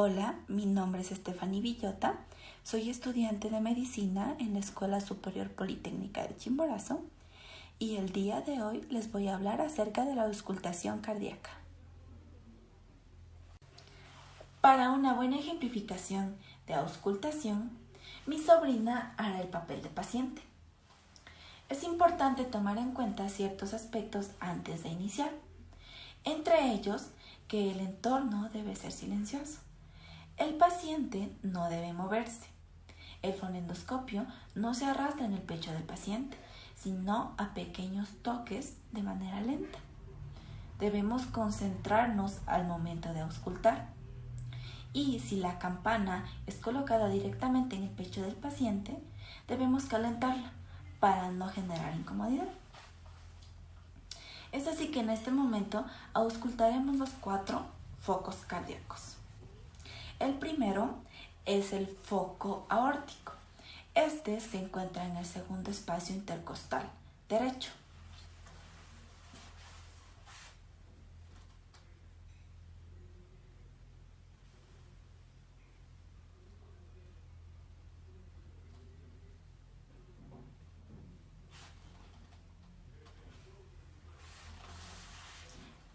Hola, mi nombre es Stephanie Villota, soy estudiante de medicina en la Escuela Superior Politécnica de Chimborazo y el día de hoy les voy a hablar acerca de la auscultación cardíaca. Para una buena ejemplificación de auscultación, mi sobrina hará el papel de paciente. Es importante tomar en cuenta ciertos aspectos antes de iniciar, entre ellos que el entorno debe ser silencioso. El paciente no debe moverse. El fonendoscopio no se arrastra en el pecho del paciente, sino a pequeños toques de manera lenta. Debemos concentrarnos al momento de auscultar. Y si la campana es colocada directamente en el pecho del paciente, debemos calentarla para no generar incomodidad. Es así que en este momento auscultaremos los 4 focos cardíacos. El primero es el foco aórtico. Este se encuentra en el segundo espacio intercostal derecho.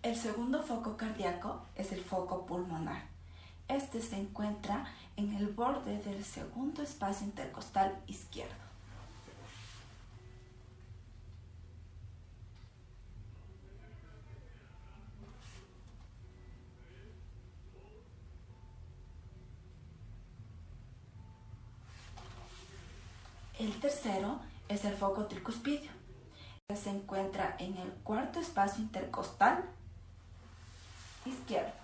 El segundo foco cardíaco es el foco pulmonar. Este se encuentra en el borde del segundo espacio intercostal izquierdo. El tercero es el foco tricuspidio. Este se encuentra en el cuarto espacio intercostal izquierdo.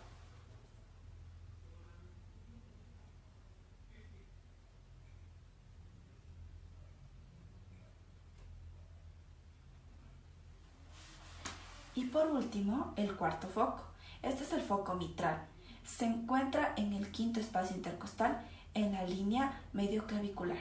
Y por último, el cuarto foco. Este es el foco mitral. Se encuentra en el quinto espacio intercostal en la línea medioclavicular.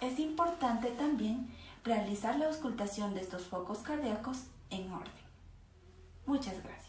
Es importante también realizar la auscultación de estos focos cardíacos en orden. Muchas gracias.